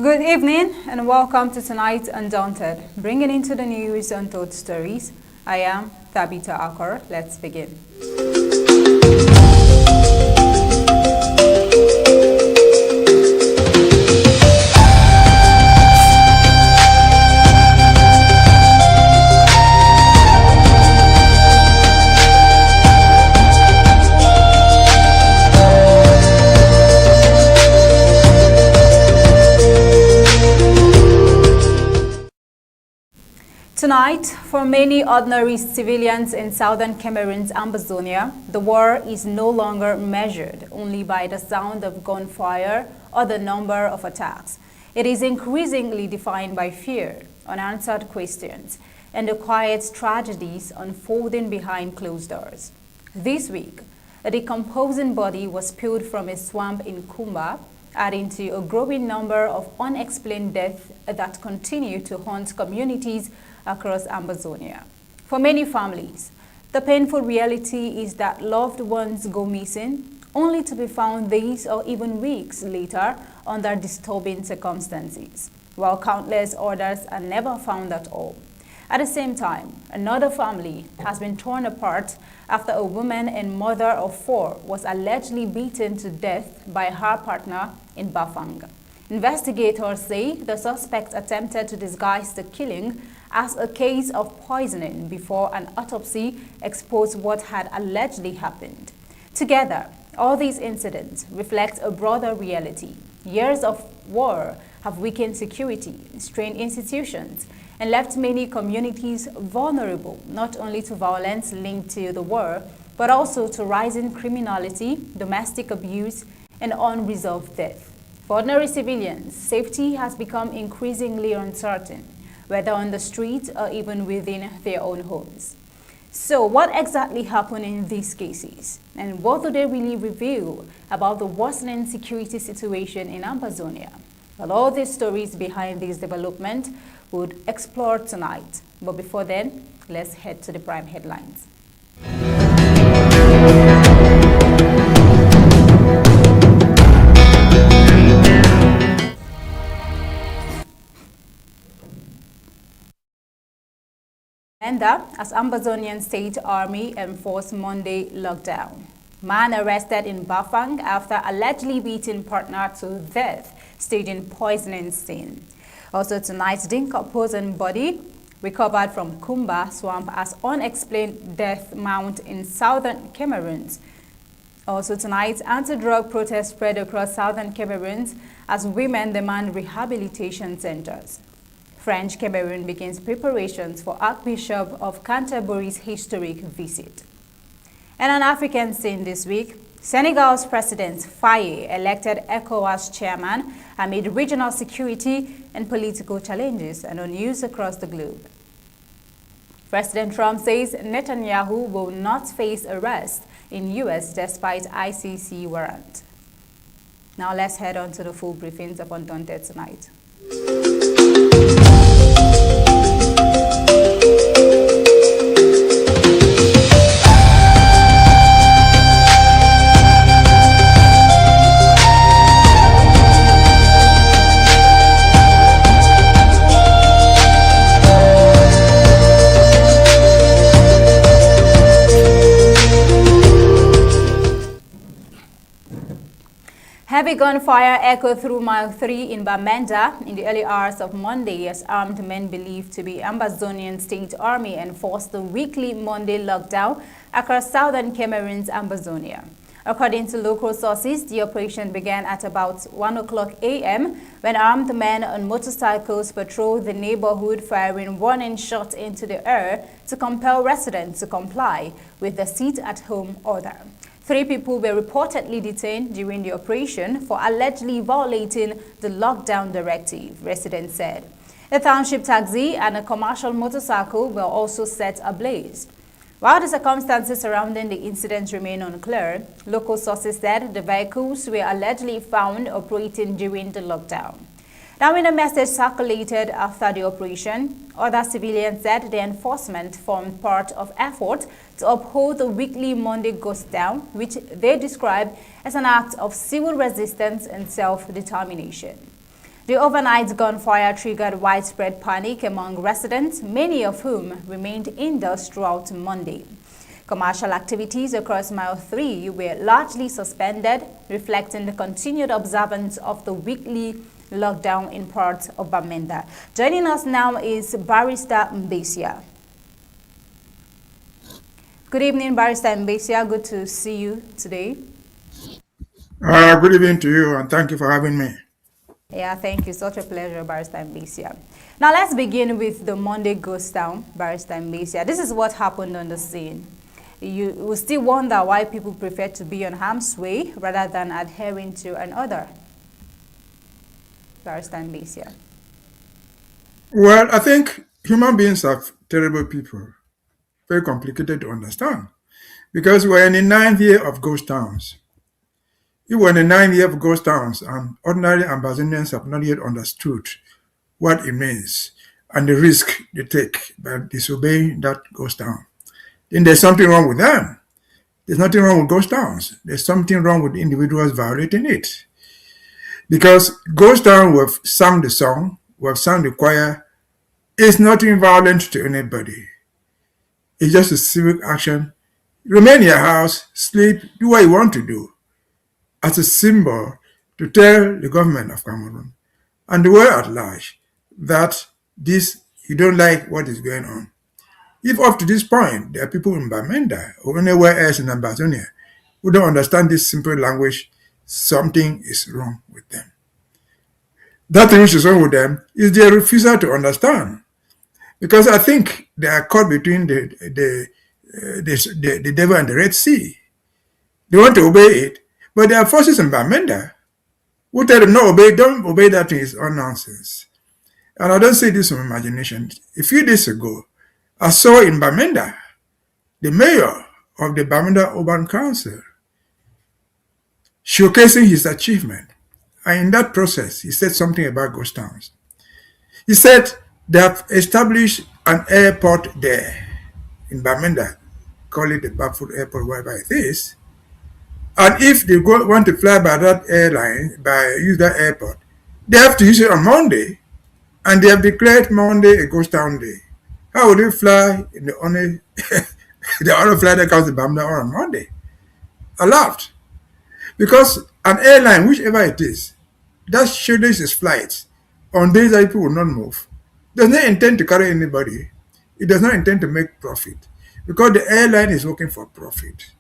Good evening and welcome to tonight's Undaunted, bringing into the news untold stories. I am Tabitha Akor. Let's begin. Tonight, for many ordinary civilians in southern Cameroon's Ambazonia, the war is no longer measured only by the sound of gunfire or the number of attacks. It is increasingly defined by fear, unanswered questions, and the quiet tragedies unfolding behind closed doors. This week, a decomposing body was spilled from a swamp in Kumba, adding to a growing number of unexplained deaths that continue to haunt communities across Ambazonia. For many families, the painful reality is that loved ones go missing, only to be found days or even weeks later under disturbing circumstances, while countless others are never found at all. At the same time, another family has been torn apart after a woman and mother of 4 was allegedly beaten to death by her partner in Bafang. Investigators say the suspect attempted to disguise the killing as a case of poisoning before an autopsy exposed what had allegedly happened. Together, all these incidents reflect a broader reality. Years of war have weakened security, strained institutions, and left many communities vulnerable not only to violence linked to the war, but also to rising criminality, domestic abuse, and unresolved death. For ordinary civilians, safety has become increasingly uncertain, whether on the streets or even within their own homes. So what exactly happened in these cases? And what do they really reveal about the worsening security situation in Ambazonia? Well, all these stories behind this development would explore tonight. But before then, let's head to the prime headlines. Bamenda, as Ambazonian State Army enforced Monday lockdown. Man arrested in Bafang after allegedly beating partner to death, staging poisoning scene. Also tonight, decomposing body recovered from Kumba swamp as unexplained death mount in southern Cameroons. Also tonight, anti-drug protests spread across southern Cameroons as women demand rehabilitation centers. French Cameroon begins preparations for Archbishop of Canterbury's historic visit. And an African scene this week, Senegal's President Faye elected ECOWAS chairman amid regional security and political challenges and on news across the globe. President Trump says Netanyahu will not face arrest in U.S. despite ICC warrant. Now let's head on to the full briefings of Undaunted tonight. Heavy gunfire echoed through Mile 3 in Bamenda in the early hours of Monday as armed men believed to be Ambazonian State Army enforced the weekly Monday lockdown across southern Cameroon's Ambazonia. According to local sources, the operation began at about 1:00 a.m. when armed men on motorcycles patrolled the neighborhood, firing warning shots into the air to compel residents to comply with the sit-at-home order. 3 people were reportedly detained during the operation for allegedly violating the lockdown directive, residents said. A township taxi and a commercial motorcycle were also set ablaze. While the circumstances surrounding the incident remain unclear, local sources said the vehicles were allegedly found operating during the lockdown. Now, in a message circulated after the operation, other civilians said the enforcement formed part of effort to uphold the weekly Monday ghost down, which they described as an act of civil resistance and self-determination. The overnight gunfire triggered widespread panic among residents, many of whom remained indoors throughout Monday. Commercial activities across Mile 3 were largely suspended, reflecting the continued observance of the weekly lockdown in parts of Bamenda. Joining us now is Barrister Mbeshia. Good evening, Barrister Mbeshia. Good to see you today. Good evening to you, and thank you for having me. Yeah, thank you. Such a pleasure, Barrister Mbeshia. Now, let's begin with the Monday ghost town, Barrister Mbeshia. This is what happened on the scene. You will still wonder why people prefer to be on harm's way rather than adhering to another. Barrister Mbeshia. Well, I think human beings are terrible people, very complicated to understand, because we're in the ninth year of ghost towns. If we're in the ninth year of ghost towns, and ordinary Ambazonians have not yet understood what it means and the risk they take by disobeying that ghost town, then there's something wrong with them. There's nothing wrong with ghost towns. There's something wrong with individuals violating it. Because ghost town, we've sung the song, we've sung the choir, it's nothing violent to anybody. It's just a civic action. Remain in your house, sleep, do what you want to do, as a symbol to tell the government of Cameroon and the world at large that you don't like what is going on. If up to this point there are people in Bamenda or anywhere else in Ambazonia who don't understand this simple language, something is wrong with them. That thing which is wrong with them is their refusal to understand. Because I think they are caught between the devil and the Red Sea. They want to obey it, but there are forces in Bamenda who tell them, no, don't obey that thing, it's all nonsense. And I don't say this from imagination. A few days ago, I saw in Bamenda the mayor of the Bamenda Urban Council showcasing his achievement. And in that process, he said something about ghost towns. He said they have established an airport there in Bamenda, call it the Bafang airport, wherever it is. And if they want to fly by that use that airport, they have to use it on Monday, and they have declared Monday a ghost town day. How would they fly in the only flight that comes to Bamenda on Monday? I laughed. Because an airline, whichever it is, that schedules its flights on days that people will not move, does not intend to carry anybody. It does not intend to make profit, because the airline is working for profit.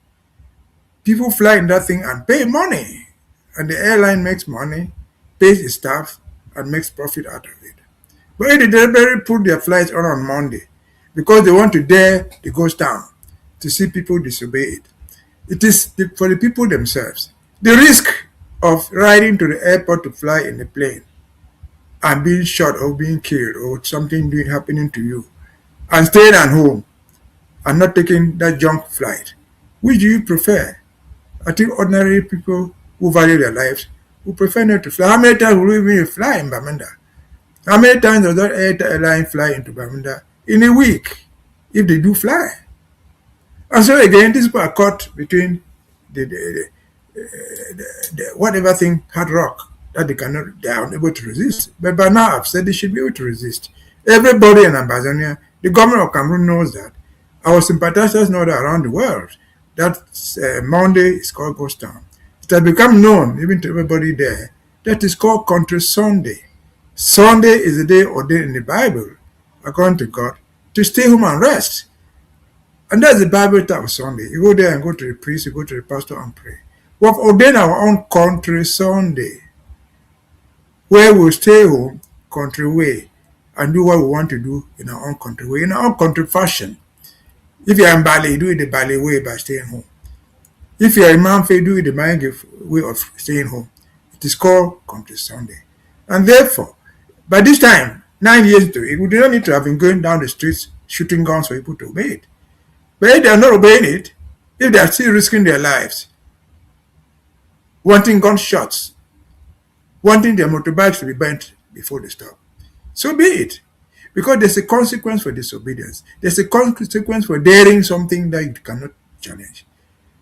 People fly in that thing and pay money, and the airline makes money, pays its staff, and makes profit out of it. But if they deliberately put their flights on Monday because they want to dare the ghost town to see people disobey it, it is for the people themselves. The risk of riding to the airport to fly in a plane and being shot or being killed or something happening to you, and staying at home and not taking that junk flight, which do you prefer? I think ordinary people who value their lives would prefer not to fly. How many times will we even fly in Bamenda? How many times does that airline fly into Bamenda in a week, if they do fly? And so again, these people are caught between the whatever thing, hard rock, that they are unable to resist. But by now I've said they should be able to resist. Everybody in Ambazonia, the government of Cameroon knows that. Our sympathizers know that around the world. That Monday is called Ghost Town. It has become known, even to everybody there, that is called Country Sunday. Sunday is the day ordained in the Bible, according to God, to stay home and rest. And that's the Bible type of Sunday. You go there and go to the priest, you go to the pastor and pray. We have ordained our own Country Sunday, where we'll stay home, country way, and do what we want to do in our own country way, in our own country fashion. If you're in Bali, do it the Bali way by staying home. If you're in Manfe, do it the Mangi way of staying home. It is called Country Sunday. And therefore, by this time, 9 years into it, we do not need to have been going down the streets shooting guns for people to obey it. But if they are not obeying it, if they are still risking their lives, wanting gunshots, wanting their motorbikes to be burnt before they stop, so be it. Because there's a consequence for disobedience. There's a consequence for daring something that you cannot challenge.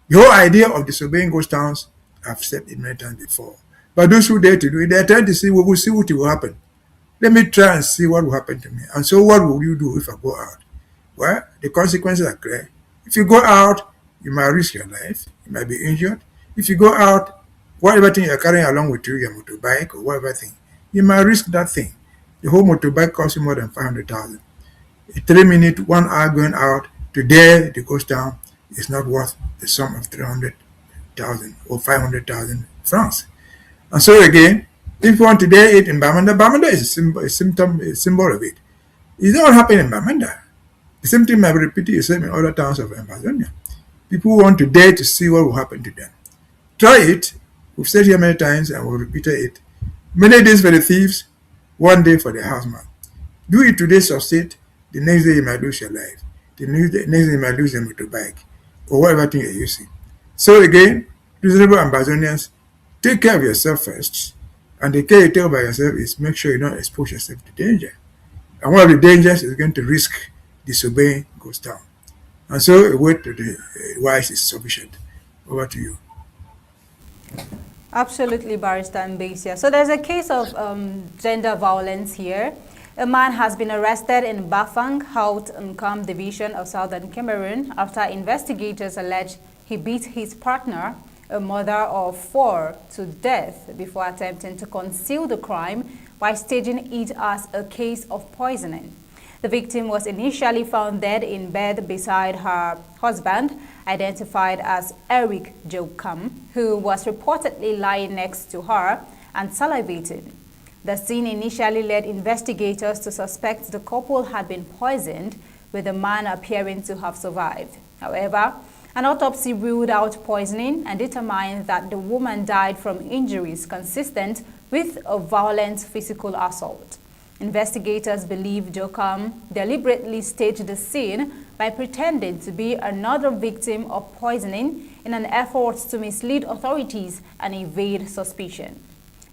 The whole idea of disobeying ghost towns, I've said it many times before, But those who dare to do it, they are trying to see, we will see what will happen. Let me try and see what will happen to me. And so what will you do if I go out? Well, the consequences are clear. If you go out, you might risk your life. You might be injured. If you go out, whatever thing you're carrying along with you, your motorbike or whatever thing, you might risk that thing. The whole motorbike costs you more than 500,000. A 3-minute, 1 hour going out to dare the ghost town is not worth the sum of 300,000 or 500,000 francs. And so again, if you want to dare it in Bamenda, Bamenda is a symbol of it. It's not happening in Bamenda. The same thing might be repeated itself in other towns of Ambazonia. People want to dare to see what will happen to them. Try it. We've said here many times and we'll repeat it. Many days for the thieves, one day for the houseman. Do it today, succeed. The next day you might lose your life. The next day you might lose your motorbike or whatever thing you're using. So again, reasonable Ambazonians, take care of yourself first. And the care you take by yourself is make sure you don't expose yourself to danger. And one of the dangers is going to risk disobeying goes down. And so a word to the wise is sufficient. Over to you. Absolutely, Barrister Mbeshia. So there's a case of gender violence here. A man has been arrested in Bafang, Haut Nkam division of southern Cameroon after investigators allege he beat his partner, a mother of 4, to death before attempting to conceal the crime by staging it as a case of poisoning. The victim was initially found dead in bed beside her husband, identified as Eric Jokam, who was reportedly lying next to her and salivating. The scene initially led investigators to suspect the couple had been poisoned, with the man appearing to have survived. However, an autopsy ruled out poisoning and determined that the woman died from injuries consistent with a violent physical assault. Investigators believe Jokam deliberately staged the scene by pretending to be another victim of poisoning in an effort to mislead authorities and evade suspicion.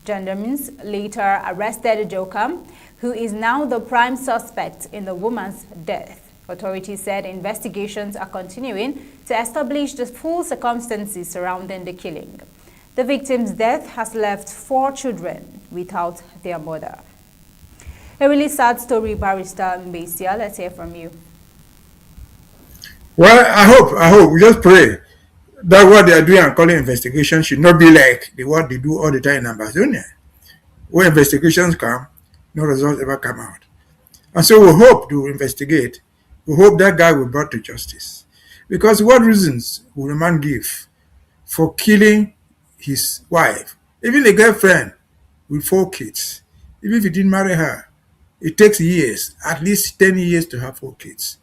Gendarmes later arrested Jokam, who is now the prime suspect in the woman's death. Authorities said investigations are continuing to establish the full circumstances surrounding the killing. The victim's death has left 4 children without their mother. A really sad story, Barrister Mbeshia. Let's hear from you. Well, I hope, we just pray that what they are doing and calling investigation should not be like what they do all the time in Ambazonia. When investigations come, no results ever come out. And so we hope to investigate. We hope that guy will be brought to justice. Because what reasons will a man give for killing his wife, even a girlfriend with 4 kids? Even if he didn't marry her, it takes years, at least 10 years to have 4 kids.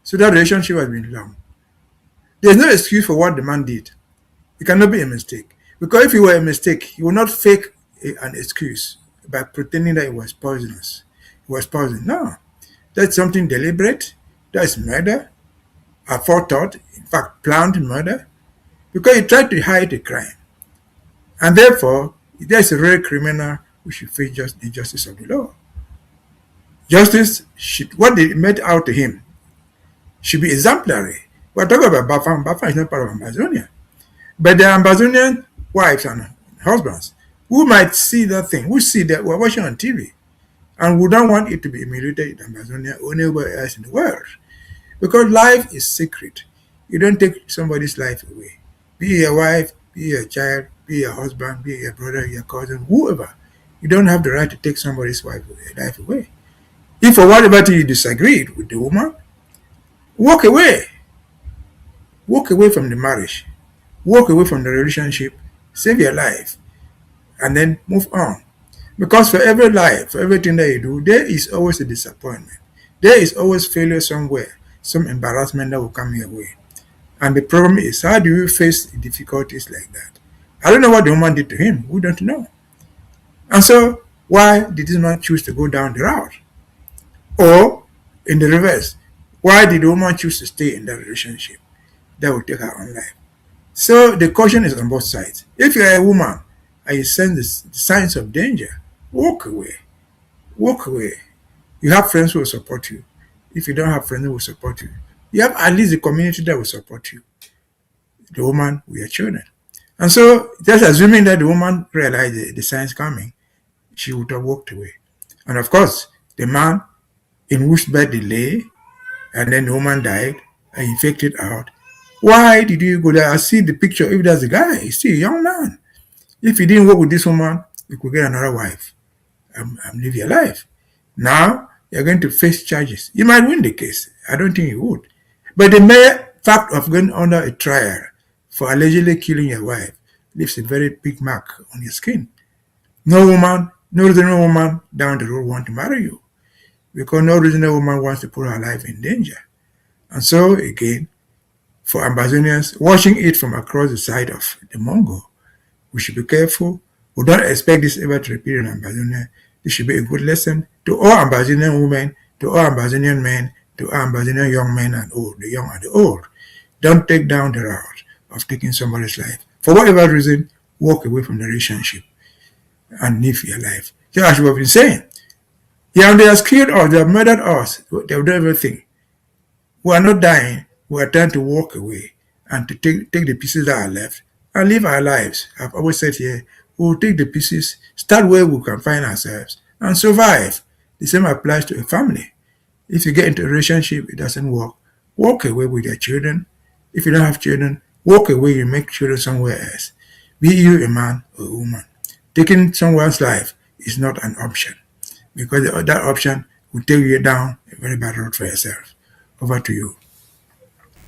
So that relationship has been long. There's no excuse for what the man did. It cannot be a mistake. Because if it were a mistake, he would not fake an excuse by pretending that it was poisonous. It was poison. No. That's something deliberate. That's murder. A forethought, in fact, planned murder. Because he tried to hide a crime. And therefore, if there's a real criminal, we should face the justice of the law. Justice should, what they made out to him should be exemplary. We're talking about Bafang. Bafang is not part of Ambazonia. But the Ambazonian wives and husbands who might see that thing, who see that we're watching on TV, and we don't want it to be emulated in Ambazonia or anywhere else in the world. Because life is sacred. You don't take somebody's life away. Be your wife, be your child, be your husband, be your brother, your cousin, whoever. You don't have the right to take somebody's life away. If for whatever you disagreed with the woman, walk away. Walk away from the marriage. Walk away from the relationship. Save your life. And then move on. Because for every life, for everything that you do, there is always a disappointment. There is always failure somewhere. Some embarrassment that will come your way. And the problem is, how do you face difficulties like that? I don't know what the woman did to him. We don't know. And so, why did this man choose to go down the route? Or, in the reverse, why did the woman choose to stay in that relationship that will take her own life? So, the caution is on both sides. If you're a woman and you sense the signs of danger, walk away. Walk away. You have friends who will support you. If you don't have friends who will support you, you have at least the community that will support you. The woman with your children. And so, just assuming that the woman realized the signs coming, she would have walked away. And of course, the man in whose bed they lay, and then the woman died, and he faked it out. Why did you go there? I see the picture. If that's the guy, he's still a young man. If he didn't work with this woman, he could get another wife and live your life. Now, you're going to face charges. You might win the case. I don't think you would. But the mere fact of going under a trial for allegedly killing your wife leaves a very big mark on your skin. No woman, no reasonable woman down the road wants to marry you because no reasonable woman wants to put her life in danger. And so, again, for Ambazonians watching it from across the side of the Mongo, we should be careful. We don't expect this ever to repeat in Ambazonia. This should be a good lesson to all Ambazonian women, to all Ambazonian men, to all Ambazonian young men and old, the young and the old. Don't take down the route of taking somebody's life. For whatever reason, walk away from the relationship and live your life. Just as we've been saying, yeah, they have killed us, they have murdered us, they have done everything. We are not dying, we are trying to walk away and to take the pieces that are left and live our lives. I've always said here, we will take the pieces, start where we can find ourselves, and survive. The same applies to a family. If you get into a relationship, it doesn't work, walk away with your children. If you don't have children, walk away, you make children somewhere else. Be you a man or a woman. Taking someone's life is not an option because that option will take you down a very bad road for yourself. Over to you.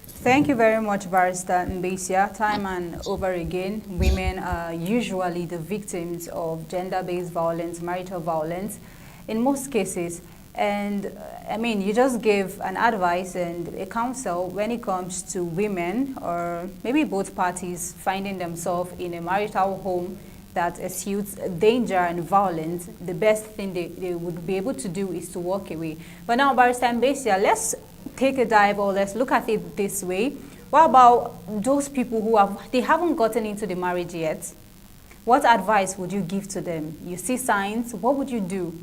Thank you very much, Barrister Mbeshia. Time and over again, women are usually the victims of gender-based violence, marital violence, in most cases. And I mean, you just gave an advice and a counsel when it comes to women or maybe both parties finding themselves in a marital home that eschews danger and violence. The best thing they would be able to do is to walk away. But now, Barrister Mbeshia, let's take a dive or let's look at it this way. What about those people who haven't gotten into the marriage yet? What advice would you give to them? You see signs, what would you do?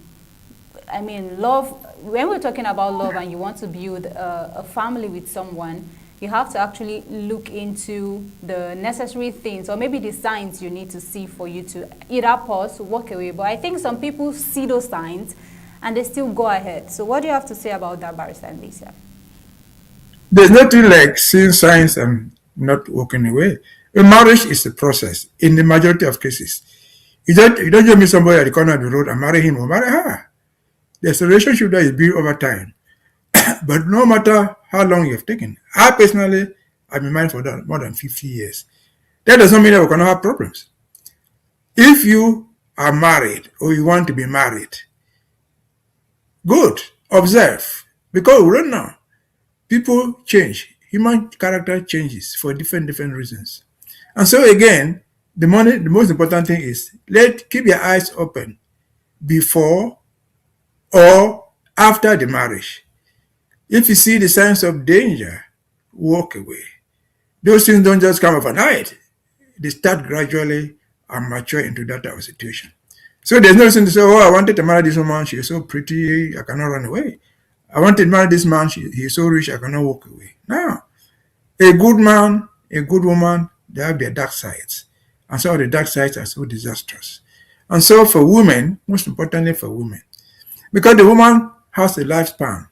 I mean, love, when we're talking about love and you want to build a family with someone, you have to actually look into the necessary things or maybe the signs you need to see for you to either pause, walk away. But I think some people see those signs and they still go ahead. So what do you have to say about that, Barrister Mbeshia? There's nothing like seeing signs and not walking away. A marriage is a process in the majority of cases. You don't just meet somebody at the corner of the road and marry him or marry her. There's a relationship that is built over time. But no matter how long you've taken, I personally, I've been married for more than 50 years. That does not mean that we cannot have problems. If you are married or you want to be married, good, observe, because we don't know. People change. Human character changes for different reasons. And so again, the most important thing is keep your eyes open before or after the marriage. If you see the signs of danger, walk away. Those things don't just come overnight. They start gradually and mature into that type of situation. So there's no reason to say, oh, I wanted to marry this woman, she is so pretty, I cannot run away. I wanted to marry this man, he is so rich, I cannot walk away. No. A good man, a good woman, they have their dark sides. And some of the dark sides are so disastrous. And so for women, most importantly for women, because the woman has a lifespan.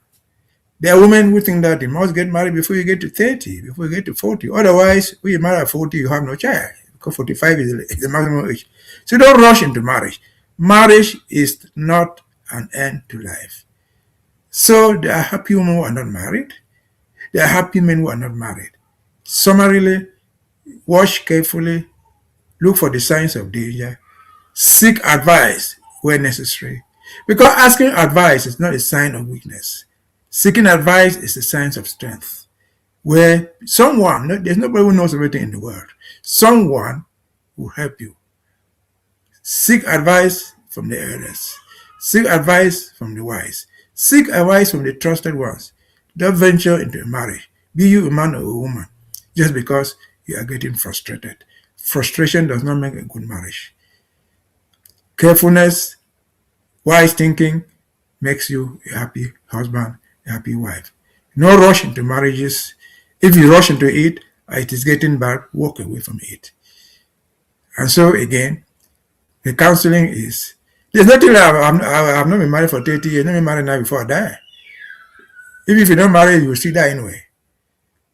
There are women who think that you must get married before you get to 30, before you get to 40. Otherwise, when you marry at 40, you have no child, because 45 is the maximum age. So don't rush into marriage. Marriage is not an end to life. So there are happy women who are not married. There are happy men who are not married. Summarily, watch carefully, look for the signs of danger, seek advice where necessary. Because asking advice is not a sign of weakness. Seeking advice is a sign of strength. Where there's nobody who knows everything in the world. Someone will help you. Seek advice from the elders. Seek advice from the wise. Seek advice from the trusted ones. Don't venture into a marriage. Be you a man or a woman just because you are getting frustrated. Frustration does not make a good marriage. Carefulness, wise thinking makes you a happy husband, a happy wife. No rush into marriages. If you rush into it is getting bad, walk away from it. And so again, the counseling is, there's nothing like I've not been married for 30 years, not been married now before I die. Even if you don't marry, you will still die anyway.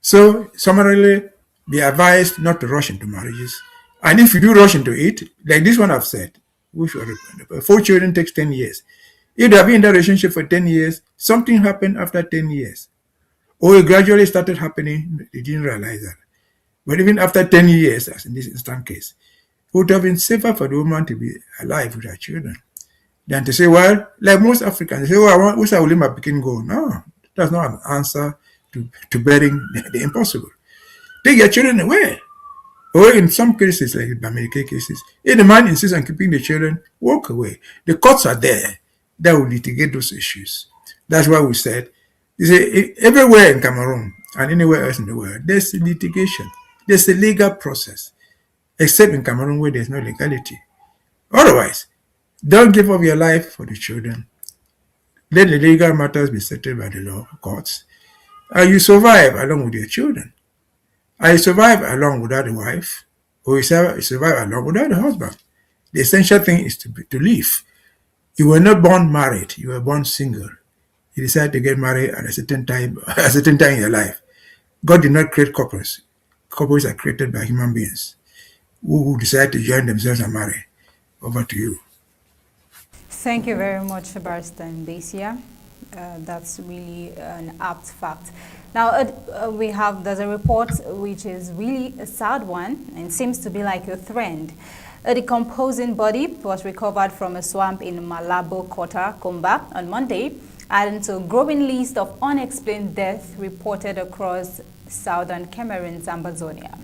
So summarily, be advised not to rush into marriages. And if you do rush into it, like this one I've said, which 4 children takes 10 years. If they have been in that relationship for 10 years, something happened after 10 years. Or it gradually started happening, they didn't realize that. But even after 10 years, as in this instant case, it would have been safer for the woman to be alive with her children than to say, well, like most Africans, they say, well, I wish I would let my Pekin go. No, that's not an answer to bearing the impossible. Take your children away. Or in some cases, like in Bamenda cases, if the man insists on keeping the children, walk away. The courts are there that will litigate those issues. That's why we said, you say, everywhere in Cameroon and anywhere else in the world, there's litigation. There's a legal process, except in Cameroon where there's no legality. Otherwise, don't give up your life for the children. Let the legal matters be settled by the law courts. And you survive along with your children. I survive along without a wife, or you survive along without a husband. The essential thing is to live. You were not born married, you were born single. You decided to get married at a certain time in your life. God did not create couples. Couples are created by human beings who decide to join themselves and marry. Over to you. Thank you very much, Barrister Mbeshia. That's really an apt fact. Now, there's a report which is really a sad one and seems to be like a trend. A decomposing body was recovered from a swamp in Malabo Kota, Kumba on Monday, adding to a growing list of unexplained deaths reported across southern Cameroon's Ambazonia.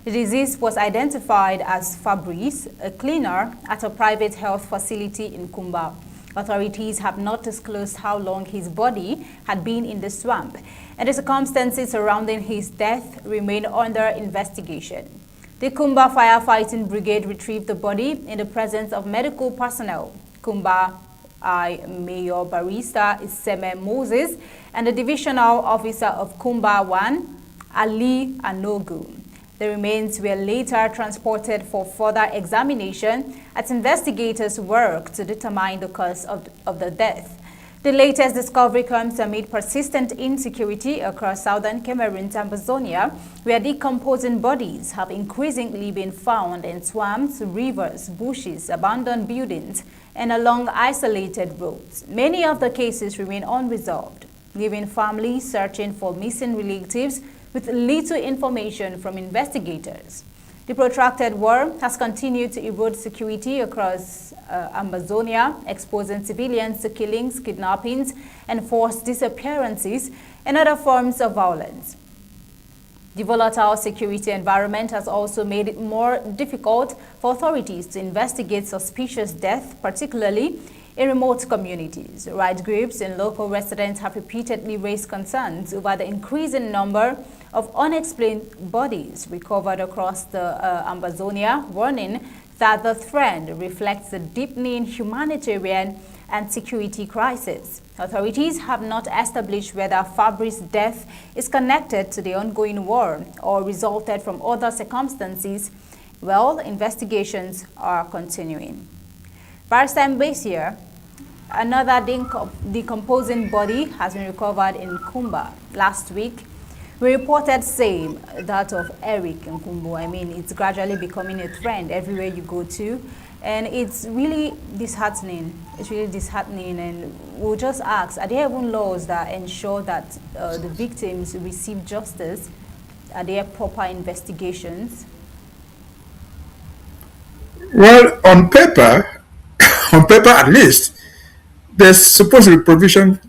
The disease was identified as Fabrice, a cleaner at a private health facility in Kumba. Authorities have not disclosed how long his body had been in the swamp, and the circumstances surrounding his death remain under investigation. The Kumba Firefighting Brigade retrieved the body in the presence of medical personnel. Kumba Mayor Barrister Iseme Moses and the Divisional Officer of Kumba 1, Ali Anogu. The remains were later transported for further examination as investigators work to determine the cause of the death. The latest discovery comes amid persistent insecurity across southern Cameroon's Ambazonia, where decomposing bodies have increasingly been found in swamps, rivers, bushes, abandoned buildings, and along isolated roads. Many of the cases remain unresolved, leaving families searching for missing relatives with little information from investigators. The protracted war has continued to erode security across Ambazonia, exposing civilians to killings, kidnappings, and forced disappearances and other forms of violence. The volatile security environment has also made it more difficult for authorities to investigate suspicious deaths, particularly in remote communities. Rights groups and local residents have repeatedly raised concerns over the increasing number of unexplained bodies recovered across the Ambazonia, warning that the trend reflects a deepening humanitarian and security crisis. Authorities have not established whether Fabrice's death is connected to the ongoing war or resulted from other circumstances. Well, investigations are continuing. Barrister Mbeshia, another decomposing body has been recovered in Kumba. Last week, we reported same, that of Eric Nkumbu. I mean, it's gradually becoming a trend everywhere you go to, and it's really disheartening. It's really disheartening, and we'll just ask, are there even laws that ensure that the victims receive justice? Are there proper investigations? Well, on paper at least, there's supposed to be provision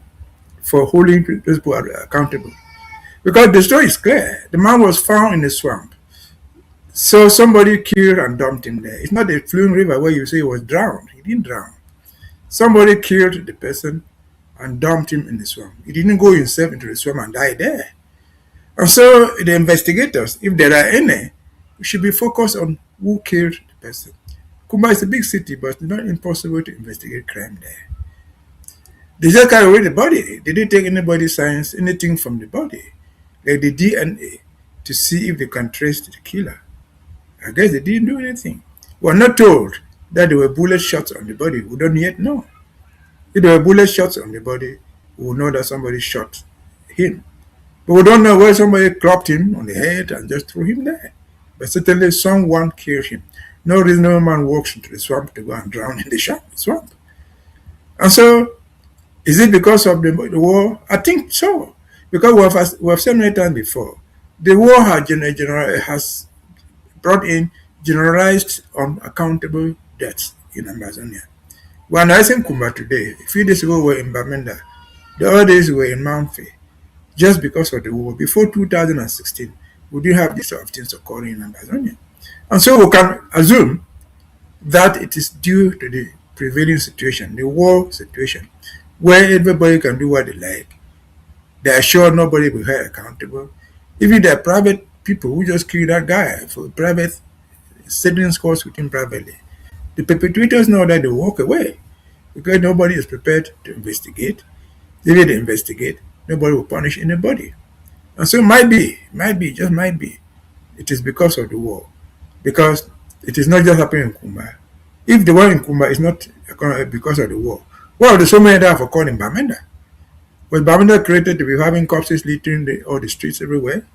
for holding those people accountable. Because the story is clear. The man was found in a swamp. So somebody killed and dumped him there. It's not a flowing river where you say he was drowned. He didn't drown. Somebody killed the person and dumped him in the swamp. He didn't go himself into the swamp and die there. And so the investigators, if there are any, should be focused on who killed the person. Kumba is a big city, but it's not impossible to investigate crime there. They just carry away the body. They didn't take anybody's signs, anything from the body, like the DNA, to see if they can trace the killer. I guess they didn't do anything. We're not told that there were bullet shots on the body. We don't yet know. If there were bullet shots on the body, we will know that somebody shot him. But we don't know whether somebody clapped him on the head and just threw him there. But certainly someone killed him. No reasonable man walks into the swamp to go and drown in the swamp. And so, is it because of the war? I think so. Because we have said many times before, the war has brought in generalized unaccountable deaths in Ambazonia. We are analyzing Kumba today. A few days ago we were in Bamenda. The other days we were in Mount Faye. Just because of the war. Before 2016, we didn't have these sort of things occurring in Ambazonia. And so we can assume that it is due to the prevailing situation, the war situation, where everybody can do what they like. They are sure nobody will be held accountable. Even the private people who just killed that guy for private settling scores with him privately, the perpetrators know that they walk away because nobody is prepared to investigate. If they investigate, nobody will punish anybody. And so just might be, it is because of the war. Because it is not just happening in Kumba. If the war in Kumba is not because of the war, why are there so many that have occurred in Bamenda? Was Bamenda created to be having corpses littering all the streets everywhere?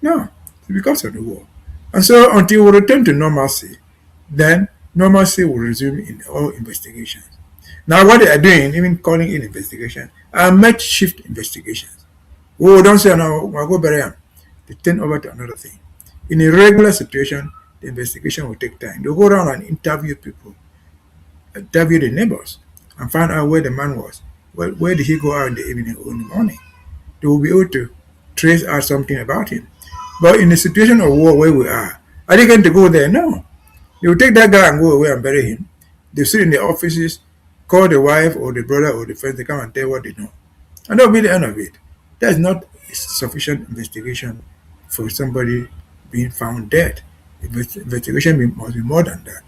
No, it's because of the war. And so until we return to normalcy, then normalcy will resume in all investigations. Now what they are doing, even calling in investigation, are makeshift investigations. Oh, don't say no, we'll go bury them. They turn over to another thing. In a regular situation, the investigation will take time. They'll go around and interview people, interview the neighbors, and find out where the man was. Where did he go out in the evening or in the morning? They will be able to trace out something about him. But in a situation of war where we are they going to go there? No. They will take that guy and go away and bury him. They sit in the offices, call the wife or the brother or the friends, they come and tell what they know. And that will be the end of it. That's not sufficient investigation for somebody being found dead. Investigation must be more than that.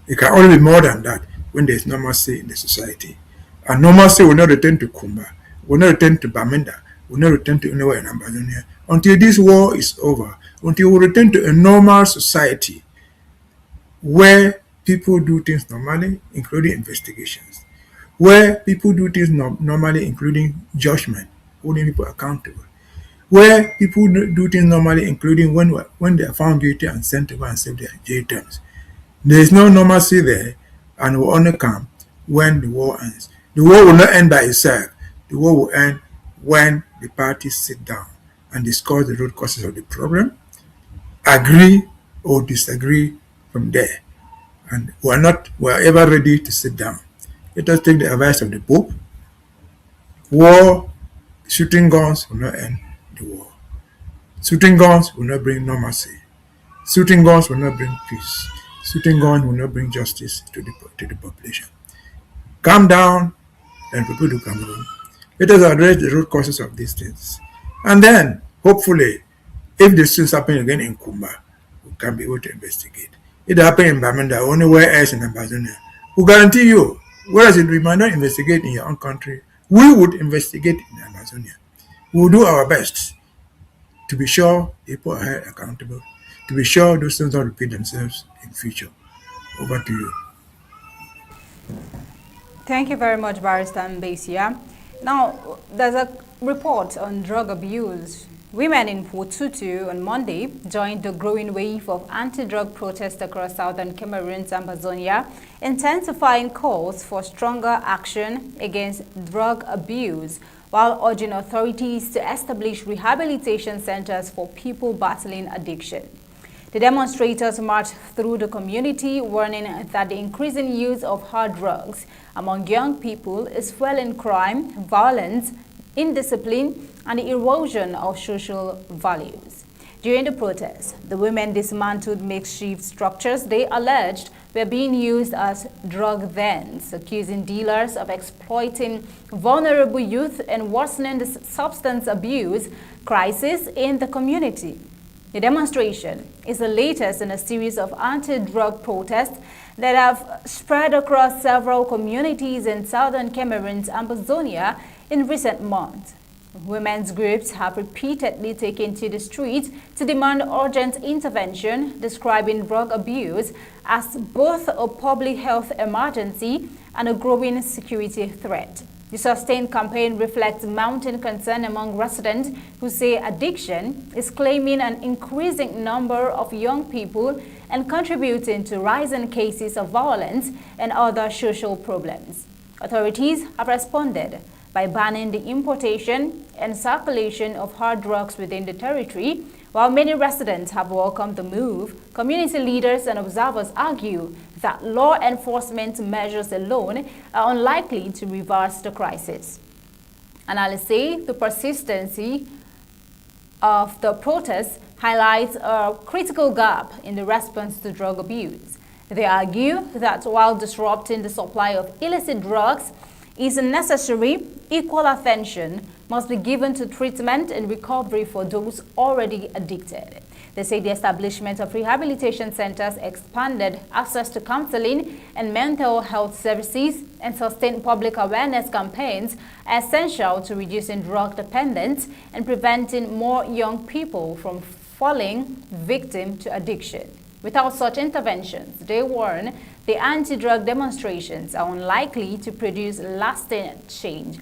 It can only be more than that when there is normalcy in the society. And normalcy will not return to Kumba, will not return to Bamenda, will not return to anywhere in Ambazonia until this war is over, until we return to a normal society where people do things normally, including investigations, where people do things normally, including judgment, holding people accountable, where people do things normally, including when they are found guilty and sent to go and serve their jail terms. There is no normalcy there, and will only come when the war ends. The war will not end by itself. The war will end when the parties sit down and discuss the root causes of the problem, agree or disagree from there. And we are ever ready to sit down. Let us take the advice of the Pope. War, shooting guns will not end the war. Shooting guns will not bring normalcy. Shooting guns will not bring peace. Shooting guns will not bring justice to the population. Calm down and people to Cameroon. Let us address the root causes of these things. And then, hopefully, if this things happen again in Kumba, we can be able to investigate. If it happens in Bamenda or anywhere else in Ambazonia, we guarantee you, whereas we might not investigate in your own country, we would investigate in Amazonia. We will do our best to be sure people are held accountable, to be sure those things don't repeat themselves in future. Over to you. Thank you very much, Barrister Mbeshia. Now, there's a report on drug abuse. Women in Potutu on Monday joined the growing wave of anti-drug protests across southern Cameroon's Ambazonia, intensifying calls for stronger action against drug abuse, while urging authorities to establish rehabilitation centers for people battling addiction. The demonstrators marched through the community, warning that the increasing use of hard drugs among young people is fueling crime, violence, indiscipline, and the erosion of social values. During the protest, the women dismantled makeshift structures they alleged were being used as drug dens, accusing dealers of exploiting vulnerable youth and worsening the substance abuse crisis in the community. The demonstration is the latest in a series of anti-drug protests that have spread across several communities in southern Cameroon's Ambazonia in recent months. Women's groups have repeatedly taken to the streets to demand urgent intervention, describing drug abuse as both a public health emergency and a growing security threat. The sustained campaign reflects mounting concern among residents who say addiction is claiming an increasing number of young people and contributing to rising cases of violence and other social problems. Authorities have responded by banning the importation and circulation of hard drugs within the territory. While many residents have welcomed the move, community leaders and observers argue that law enforcement measures alone are unlikely to reverse the crisis. Analysts say the persistency of the protests highlights a critical gap in the response to drug abuse. They argue that while disrupting the supply of illicit drugs is necessary, equal attention must be given to treatment and recovery for those already addicted. They say the establishment of rehabilitation centers, expanded access to counseling and mental health services, and sustained public awareness campaigns are essential to reducing drug dependence and preventing more young people from falling victim to addiction. Without such interventions, they warn, the anti-drug demonstrations are unlikely to produce lasting change.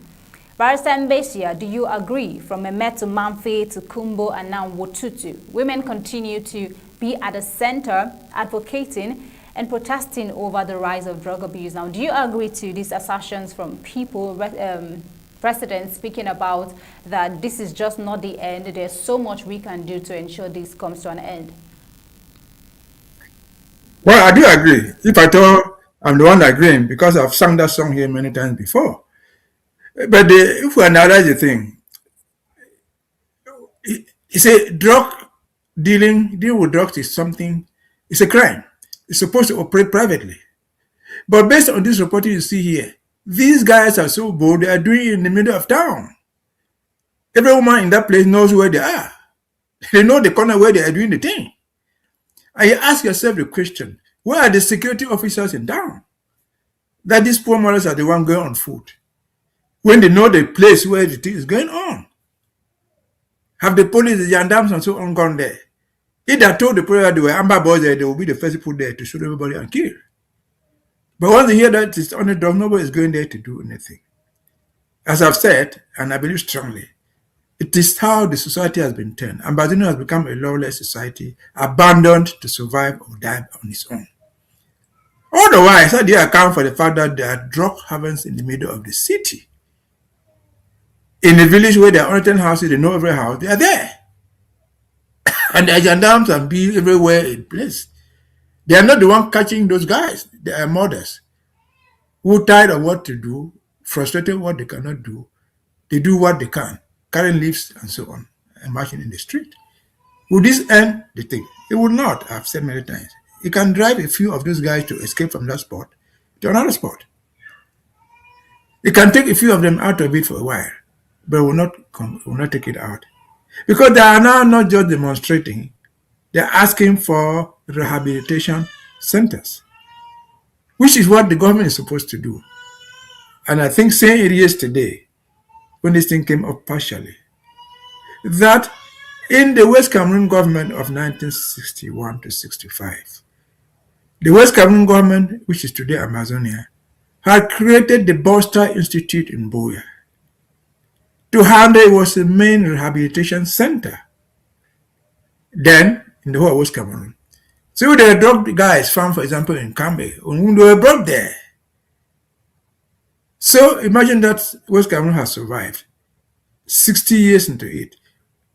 Barrister Mbeshia, do you agree? From Mehmet to Mamfe to Kumbo and now Wotutu, women continue to be at the center advocating and protesting over the rise of drug abuse. Now, do you agree to these assertions from people, presidents speaking about that this is just not the end, there's so much we can do to ensure this comes to an end? Well, I do agree. If I thought I'm the one agreeing, because I've sung that song here many times before. But if we analyze the thing, it's a drug dealing with drugs is something, it's a crime. It's supposed to operate privately. But based on this reporting you see here, these guys are so bold, they are doing it in the middle of town. Every woman in that place knows where they are. They know the corner where they are doing the thing. And you ask yourself the question, where are the security officers in town? That these poor mothers are the ones going on foot, when they know the place where the thing is going on. Have the police, the gendarmes and so on gone there? If they told the police that they were Amber boys there, they will be the first people there to shoot everybody and kill. But once they hear that it's on the dog, nobody is going there to do anything. As I've said, and I believe strongly, it is how the society has been turned. Ambazonia has become a lawless society, abandoned to survive or die on its own. Otherwise, how do you account for the fact that there are drug havens in the middle of the city? In a village where there are 10 houses, they know every house, they are there. And there are gendarmes and bees everywhere in place. They are not the one catching those guys. They are mothers who are tired of what to do, frustrated what they cannot do. They do what they can, carrying leaves and so on, and marching in the street. Would this end the thing? It would not, I've said many times. You can drive a few of those guys to escape from that spot to another spot. You can take a few of them out of it for a while, but will not take it out. Because they are now not just demonstrating, they're asking for rehabilitation centers, which is what the government is supposed to do. And I think saying it yesterday, when this thing came up partially, that in the West Cameroon government of 1961 to 65, the West Cameroon government, which is today Ambazonia, had created the Barr Institute in Boya. To handle it was the main rehabilitation center then in the whole West Cameroon. So the drug guys found, for example, in Canterbury, whom they were brought there. So imagine that West Cameroon has survived 60 years into it.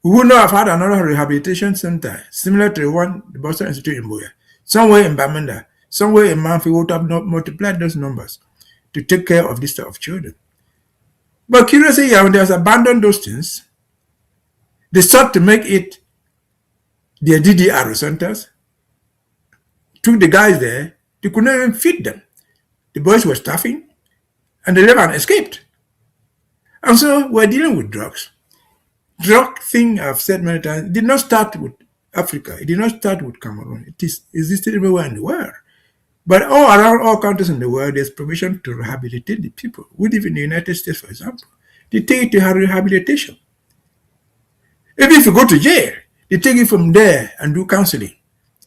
We would not have had another rehabilitation center similar to the one, the Barr Institute in Boya, somewhere in Bamenda, somewhere in Mamfe. We would have multiplied those numbers to take care of this type of children. But curiously, when they have abandoned those things, they sought to make it their DDR centers, took the guys there, they could not even feed them. The boys were starving, and they left and escaped. And so we're dealing with drugs. Drug thing, I've said many times, did not start with Africa. It did not start with Cameroon. It existed everywhere in the world. But all around all countries in the world, there's provision to rehabilitate the people. We live in the United States, for example. They take it to rehabilitation. Even if you go to jail, they take you from there and do counseling.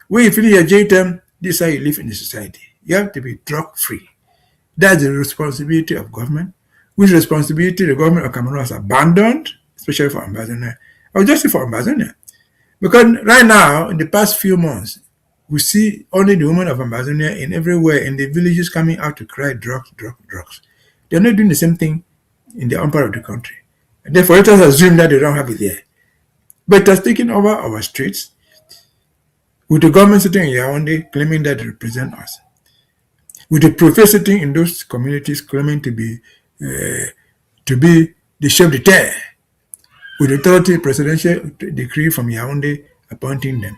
When you finish your jail term, this is how you live in the society. You have to be drug-free. That's the responsibility of government, which responsibility the government of Cameroon has abandoned, especially for Ambazonia. I would just say for Ambazonia. Because right now, in the past few months, we see only the women of Ambazonia in everywhere in the villages coming out to cry drugs, drugs, drugs. They're not doing the same thing in the upper part of the country. And therefore, let us assume that they don't have it there. But it has taken over our streets, with the government sitting in Yaoundé claiming that they represent us, with the professor sitting in those communities claiming to be the chef d'etat, with the authority presidential decree from Yaoundé appointing them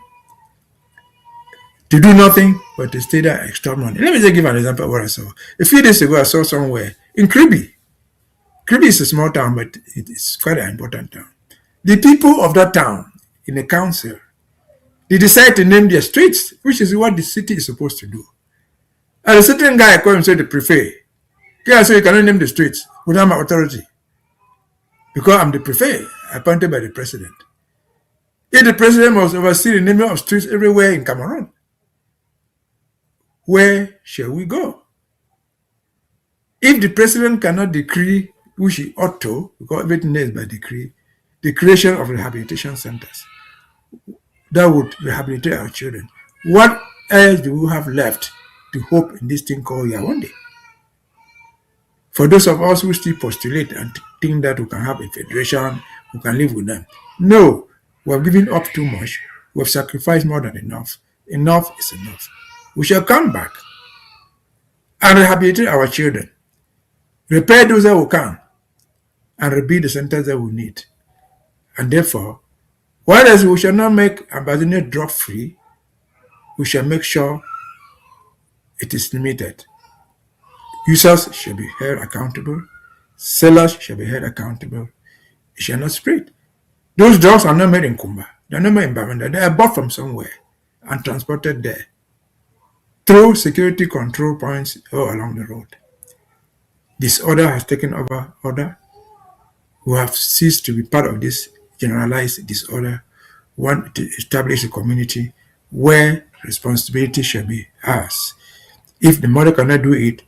to do nothing but to stay there and extort money. Let me just give an example of what I saw. A few days ago, I saw somewhere in Kribi. Kribi is a small town, but it is quite an important town. The people of that town, in the council, they decide to name their streets, which is what the city is supposed to do. And a certain guy called himself the prefect. Guy said, you cannot name the streets without my authority, because I'm the prefect appointed by the president. If the president must oversee the naming of streets everywhere in Cameroon, where shall we go? If the president cannot decree, which he ought to, because everything is by decree, the creation of rehabilitation centers that would rehabilitate our children, what else do we have left to hope in this thing called Yaoundé? For those of us who still postulate and think that we can have a federation, we can live with them. No, we have given up too much. We have sacrificed more than enough. Enough is enough. We shall come back and rehabilitate our children, repair those that we can, and rebuild the centers that we need. And therefore, whereas we shall not make Ambazonia drug-free, we shall make sure it is limited. Users shall be held accountable. Sellers shall be held accountable. It shall not spread. Those drugs are not made in Kumba. They are not made in Bamenda. They are bought from somewhere and transported there through security control points all along the road. Disorder has taken over order. We have ceased to be part of this generalized disorder. We want to establish a community where responsibility shall be ours. If the mother cannot do it,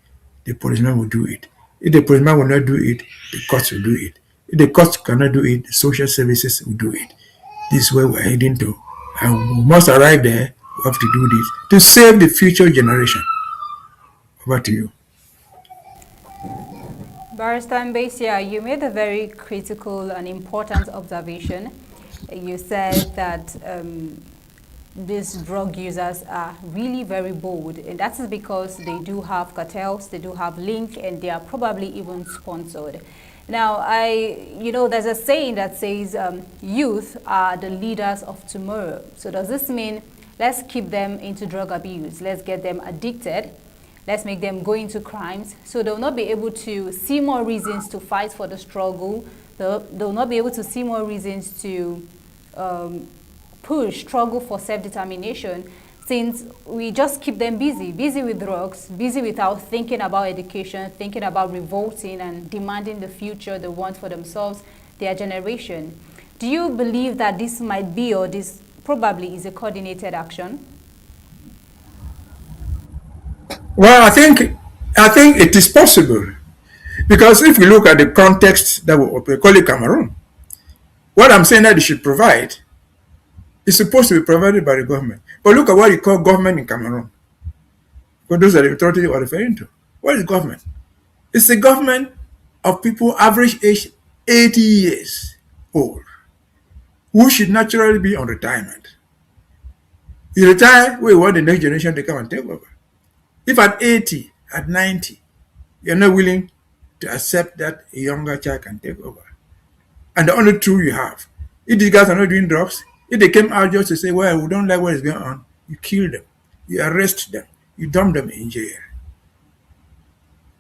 the policeman will do it. If the policeman will not do it, the courts will do it. If the courts cannot do it, the social services will do it. This is where we're heading to. And we must arrive there. We have to do this to save the future generation. Over to you. Barrister Mbeshia, you made a very critical and important observation. You said that these drug users are really very bold, and that is because they do have cartels, they do have link, and they are probably even sponsored. Now, there's a saying that says youth are the leaders of tomorrow. So does this mean let's keep them into drug abuse, let's get them addicted, let's make them go into crimes, so they'll not be able to see more reasons to fight for the struggle, they'll not be able to see more reasons to struggle for self-determination, since we just keep them busy with drugs, busy without thinking about education, thinking about revolting and demanding the future they want for themselves, their generation. Do you believe that this might be, or this probably is a coordinated action? Well, I think it is possible, because if we look at the context that we call it Cameroon, what I'm saying that they should provide is supposed to be provided by the government. But look at what you call government in Cameroon. Because those are the authorities you are referring to. What is government? It's a government of people average age 80 years old, who should naturally be on retirement. You retire, we want the next generation to come and take over. If at 80, at 90, you're not willing to accept that a younger child can take over, and the only tool you have, if these guys are not doing drugs, if they came out just to say, well, we don't like what is going on, you kill them, you arrest them, you dump them in jail.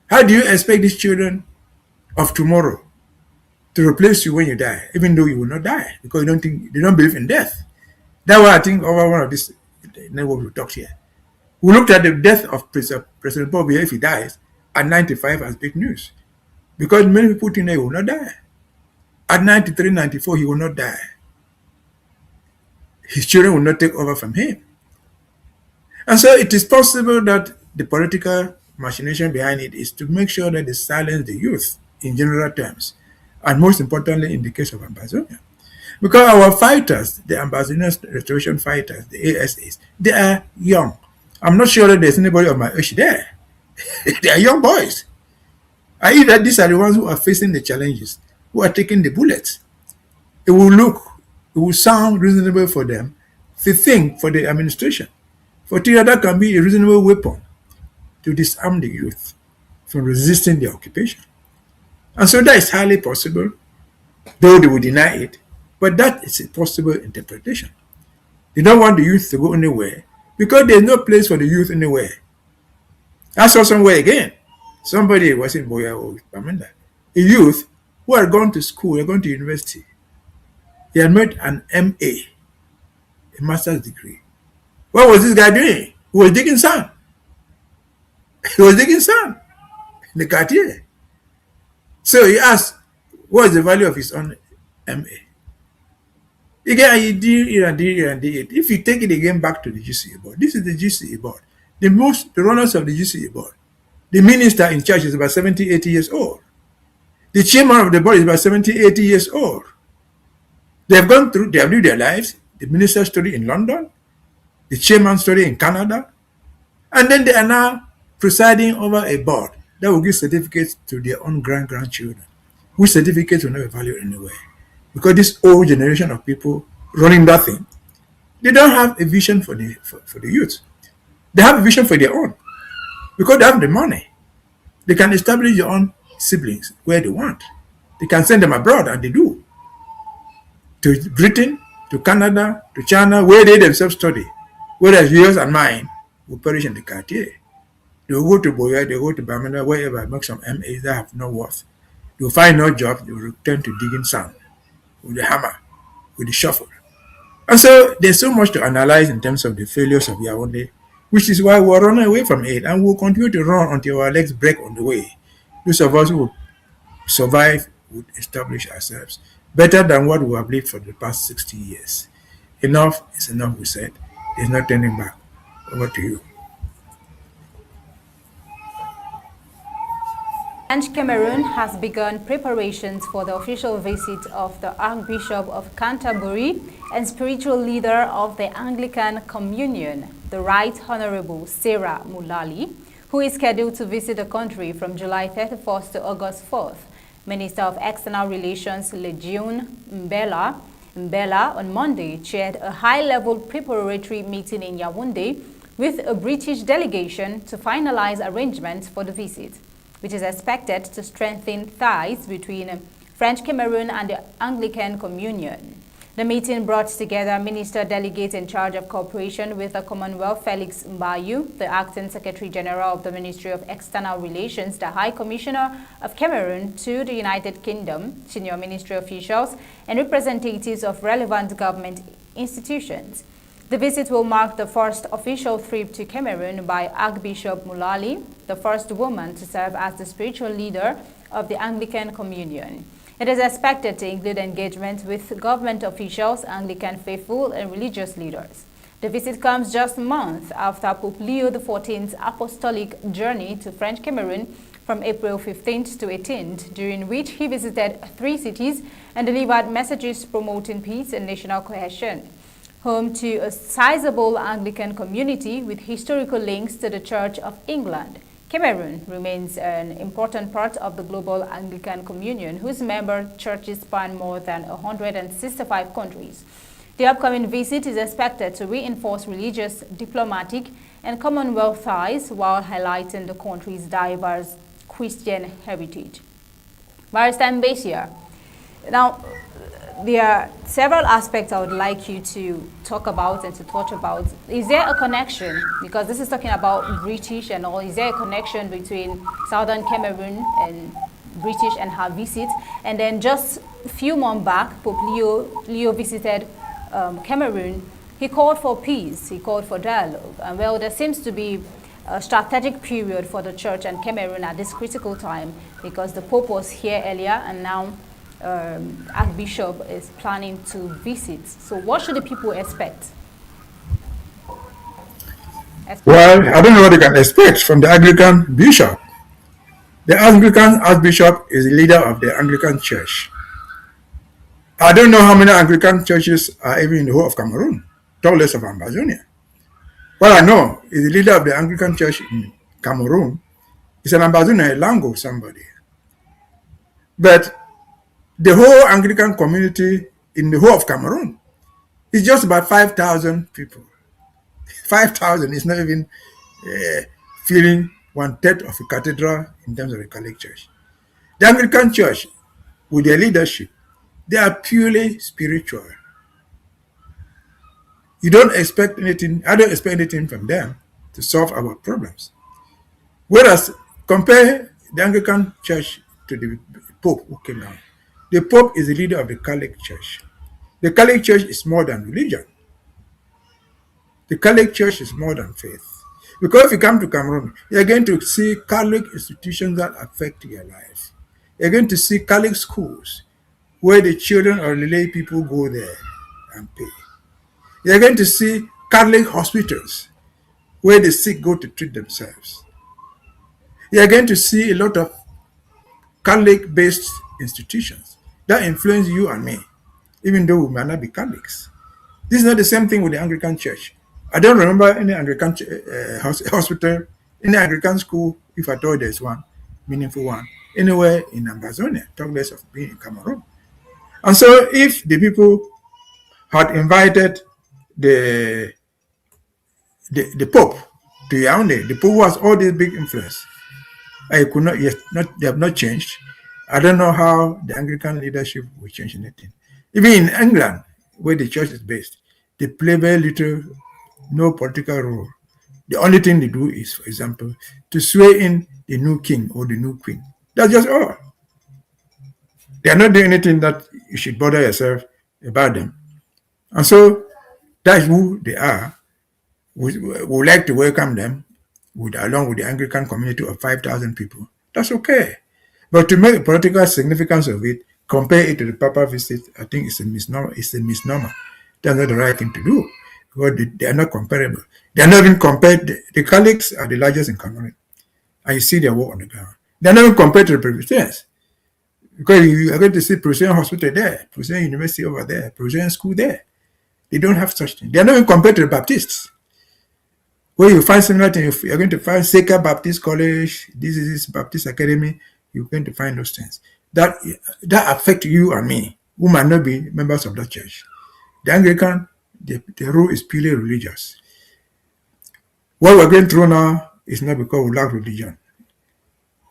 How do you expect these children of tomorrow to replace you when you die, even though you will not die, because they don't believe in death? That's why I think over one of these networks we talked here, we looked at the death of President Paul Biya if he dies at 95 as big news, because many people think he will not die. At 93, 94, he will not die. his children will not take over from him. And so it is possible that the political machination behind it is to make sure that they silence the youth in general terms, and most importantly in the case of Ambazonia. Because our fighters, the Ambazonian restoration fighters, the ASAs, they are young. I'm not sure that there's anybody of my age there. They are young boys. I that these are the ones who are facing the challenges, who are taking the bullets. It will sound reasonable for them to think for the administration. For Tira, that can be a reasonable weapon to disarm the youth from resisting the occupation. And so that is highly possible, though they will deny it, but that is a possible interpretation. They don't want the youth to go anywhere because there's no place for the youth anywhere. I saw somewhere again, somebody was in Boya or Bamenda, a youth who had gone to school, had gone to university. He had made an MA, a master's degree. What was this guy doing? He was digging sand. He was digging sand in the Cartier. So he asked, what is the value of his own MA? Again, he did it and did it and did it. If you take it again back to the GCA board, this is the GCA board. The runners of the GCA board. The minister in charge is about 70, 80 years old. The chairman of the board is about 70, 80 years old. They have gone through, they have lived their lives. The minister studied in London. The chairman studied in Canada. And then they are now presiding over a board that will give certificates to their own grandchildren, whose certificates will not be valued anywhere. Because this old generation of people running that thing, they don't have a vision for the youth. They have a vision for their own. Because they have the money. They can establish their own siblings where they want. They can send them abroad, and they do. To Britain, to Canada, to China, where they themselves study. Whereas yours and mine will perish in the Cartier. They will go to Boya, they will go to Bamenda, wherever, make some MAs that have no worth. They will find no job, they will return to digging sand with the hammer, with the shovel. And so there's so much to analyze in terms of the failures of Yaoundé, which is why we're running away from it, and we'll continue to run until our legs break on the way. Those of us who will survive would establish ourselves better than what we have lived for the past 60 years. Enough is enough, we said. There's no turning back. Over to you. And Cameroon has begun preparations for the official visit of the Archbishop of Canterbury and spiritual leader of the Anglican Communion, the Right Honorable Sarah Mulali, who is scheduled to visit the country from July 31st to August 4th. Minister of External Relations Legion Mbella on Monday chaired a high-level preparatory meeting in Yaoundé with a British delegation to finalize arrangements for the visit, which is expected to strengthen ties between French Cameroon and the Anglican Communion. The meeting brought together Minister Delegate in charge of cooperation with the Commonwealth Felix Mbayu, the Acting Secretary General of the Ministry of External Relations, the High Commissioner of Cameroon to the United Kingdom, senior ministry officials, and representatives of relevant government institutions. The visit will mark the first official trip to Cameroon by Archbishop Mulali, the first woman to serve as the spiritual leader of the Anglican Communion. It is expected to include engagement with government officials, Anglican faithful, and religious leaders. The visit comes just a month after Pope Leo XIV's apostolic journey to French Cameroon from April 15th to 18th, during which he visited 3 cities and delivered messages promoting peace and national cohesion. Home to a sizable Anglican community with historical links to the Church of England, Cameroon remains an important part of the global Anglican Communion, whose member churches span more than 165 countries. The upcoming visit is expected to reinforce religious, diplomatic, and Commonwealth ties while highlighting the country's diverse Christian heritage. Barrister Mbeshia, now, there are several aspects I would like you to talk about and to touch about. Is there a connection, because this is talking about British and all, is there a connection between Southern Cameroon and British and her visit? And then just a few months back, Pope Leo visited Cameroon. He called for peace, he called for dialogue. And well, there seems to be a strategic period for the church and Cameroon at this critical time, because the Pope was here earlier and now Archbishop is planning to visit. So what should the people expect? Well, I don't know what they can expect from the Anglican bishop. The Anglican Archbishop is the leader of the Anglican Church. I don't know how many Anglican churches are even in the whole of Cameroon, talk less of Ambazonia. What I know is the leader of the Anglican Church in Cameroon is an Ambazonia, a Lango somebody. But the whole Anglican community in the whole of Cameroon is just about 5,000 people. 5,000 is not even filling 1/3 of a cathedral in terms of a Catholic Church. The Anglican Church, with their leadership, they are purely spiritual. You don't expect anything, I don't expect anything from them to solve our problems. Whereas, compare the Anglican Church to the Pope who came down. The Pope is the leader of the Catholic Church. The Catholic Church is more than religion. The Catholic Church is more than faith. Because if you come to Cameroon, you're going to see Catholic institutions that affect your life. You're going to see Catholic schools where the children or the lay people go there and pay. You're going to see Catholic hospitals where the sick go to treat themselves. You're going to see a lot of Catholic-based institutions that influence you and me, even though we might not be Catholics. This is not the same thing with the Anglican Church. I don't remember any Anglican hospital, any Anglican school, if I thought there's one, meaningful one, anywhere in Ambazonia, talk less of being in Cameroon. And so if the people had invited the Pope to Yaoundé, the Pope who has all this big influence, I could not yet, they have not changed. I don't know how the Anglican leadership will change anything. Even in England, where the church is based, they play very little, no political role. The only thing they do is, for example, to swear in the new king or the new queen. That's just all. They are not doing anything that you should bother yourself about them. And so that's who they are. We would like to welcome them along with the Anglican community of 5,000 people. That's okay. But to make a political significance of it, compare it to the Papa visit, I think it's a misnomer. That's not the right thing to do, because they are not comparable. They are not even compared. The Catholics are the largest in Cameroon, and you see their work on the ground. They are not even compared to the Presbyterians, because you are going to see Presbyterian hospital there, Presbyterian university over there, Presbyterian school there. They don't have such things. They are not even compared to the Baptists, where you find similar things. You're going to find Seca Baptist College, this is Baptist Academy. You're going to find those things that affect you and me, who might not be members of that church. The Anglican, the rule is purely religious. What we're going through now is not because we lack religion.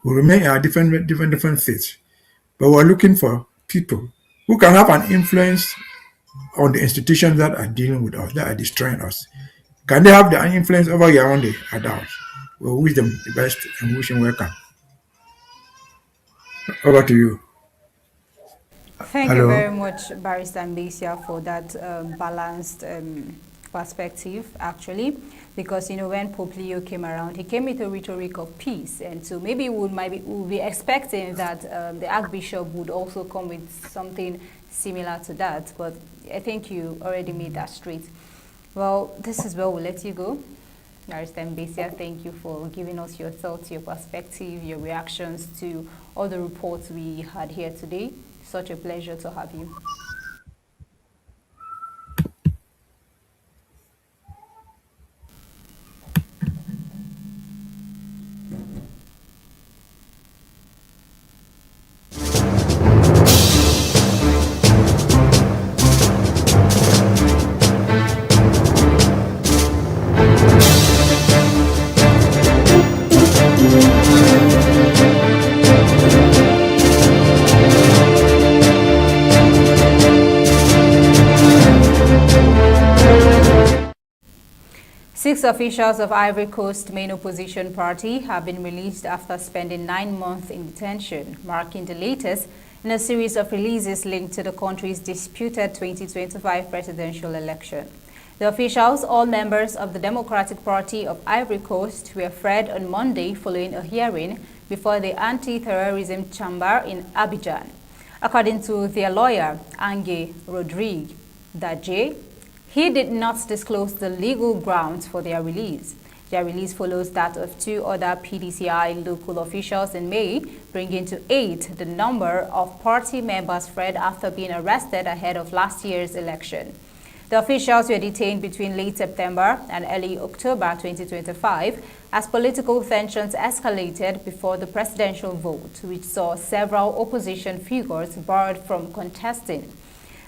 We remain in our different faiths, but we're looking for people who can have an influence on the institutions that are dealing with us, that are destroying us. Can they have the influence over Yaoundé adults? We wish them the best and wish them welcome. Over to you. Thank you very much, Barrister Mbeshia, for that balanced perspective, actually, because, you know, when Pope Leo came around, he came with a rhetoric of peace, and so maybe we'll be expecting that the Archbishop would also come with something similar to that, but I think you already made that straight. Well, this is where we'll let you go. Barrister Mbeshia, thank you for giving us your thoughts, your perspective, your reactions to all the reports we had here today. Such a pleasure to have you. 6 officials of Ivory Coast main opposition party have been released after spending 9 months in detention, marking the latest in a series of releases linked to the country's disputed 2025 presidential election. The officials, all members of the Democratic Party of Ivory Coast, were freed on Monday following a hearing before the Anti-Terrorism Chamber in Abidjan. According to their lawyer, Ange Rodrigue Daje, he did not disclose the legal grounds for their release. Their release follows that of two other PDCI local officials in May, bringing to 8 the number of party members freed after being arrested ahead of last year's election. The officials were detained between late September and early October 2025 as political tensions escalated before the presidential vote, which saw several opposition figures barred from contesting.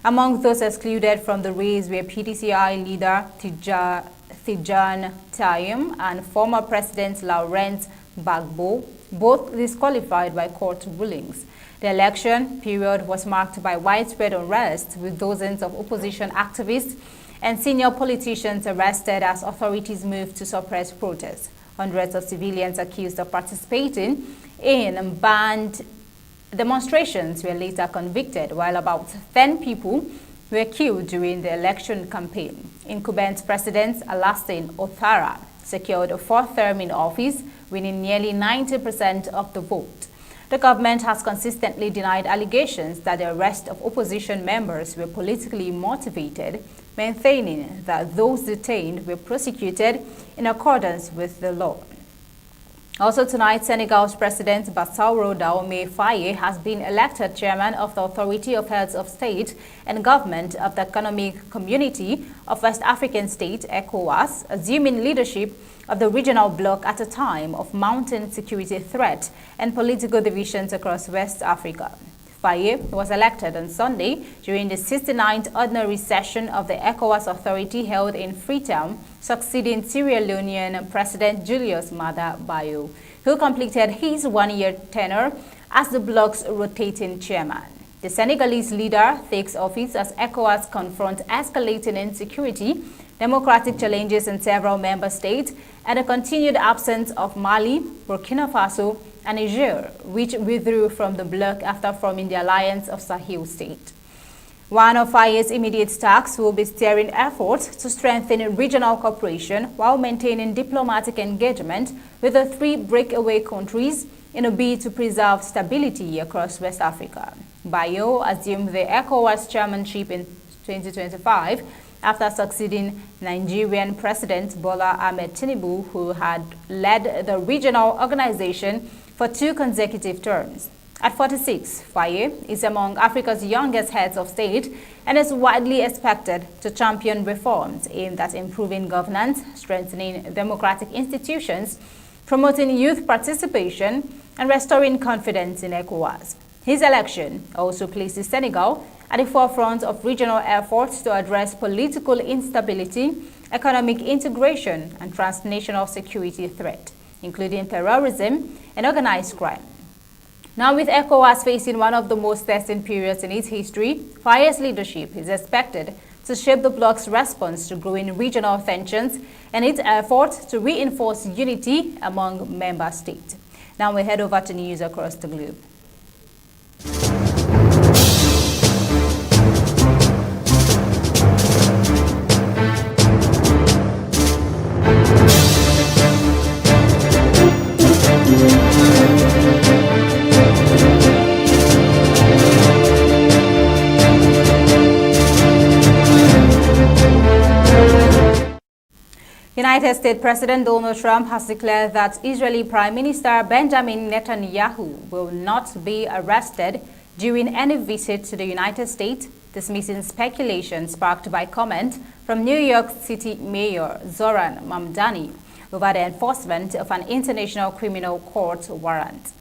Among those excluded from the race were PDCI leader Tidjane Taim and former President Laurent Gbagbo, both disqualified by court rulings. The election period was marked by widespread unrest, with dozens of opposition activists and senior politicians arrested as authorities moved to suppress protests. Hundreds of civilians accused of participating in banned demonstrations were later convicted, while about 10 people were killed during the election campaign. Incumbent President Alassane Ouattara secured a fourth term in office, winning nearly 90% of the vote. The government has consistently denied allegations that the arrest of opposition members were politically motivated, maintaining that those detained were prosecuted in accordance with the law. Also tonight, Senegal's President Bassirou Diomaye Faye has been elected chairman of the Authority of Heads of State and Government of the Economic Community of West African States, ECOWAS, assuming leadership of the regional bloc at a time of mounting security threat and political divisions across West Africa. Faye was elected on Sunday during the 69th ordinary session of the ECOWAS Authority held in Freetown, succeeding Sierra Leonean President Julius Maada Bio, who completed his one-year tenure as the bloc's rotating chairman. The Senegalese leader takes office as ECOWAS confronts escalating insecurity, democratic challenges in several member states, and the continued absence of Mali, Burkina Faso, and Niger, which withdrew from the bloc after forming the Alliance of Sahel States. One of Faye's immediate tasks will be steering efforts to strengthen regional cooperation while maintaining diplomatic engagement with the 3 breakaway countries in a bid to preserve stability across West Africa. Bayo assumed the ECOWAS chairmanship in 2025 after succeeding Nigerian President Bola Ahmed Tinubu, who had led the regional organization for 2 consecutive terms. At 46, Faye is among Africa's youngest heads of state and is widely expected to champion reforms aimed at improving governance, strengthening democratic institutions, promoting youth participation, and restoring confidence in ECOWAS. His election also places Senegal at the forefront of regional efforts to address political instability, economic integration, and transnational security threat, including terrorism and organized crime. Now, with ECOWAS facing one of the most testing periods in its history, Faye's leadership is expected to shape the bloc's response to growing regional tensions and its effort to reinforce unity among member states. Now we head over to news across the globe. United States President Donald Trump has declared that Israeli Prime Minister Benjamin Netanyahu will not be arrested during any visit to the United States, dismissing speculation sparked by comment from New York City Mayor Zoran Mamdani over the enforcement of an International Criminal Court warrant.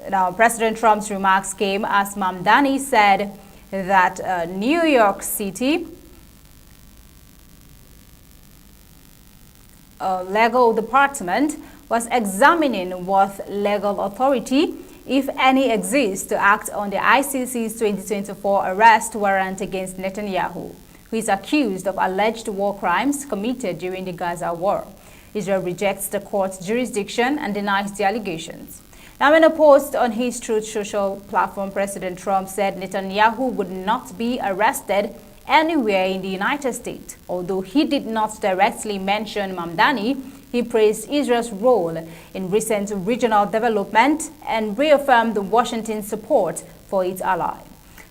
Now, President Trump's remarks came as Mamdani said that New York City legal department was examining what legal authority, if any, exists to act on the ICC's 2024 arrest warrant against Netanyahu, who is accused of alleged war crimes committed during the Gaza war. Israel rejects the court's jurisdiction and denies the allegations. Now, in a post on his Truth Social platform, President Trump said Netanyahu would not be arrested anywhere in the United States. Although he did not directly mention Mamdani, He praised Israel's role in recent regional development and reaffirmed Washington's support for its ally.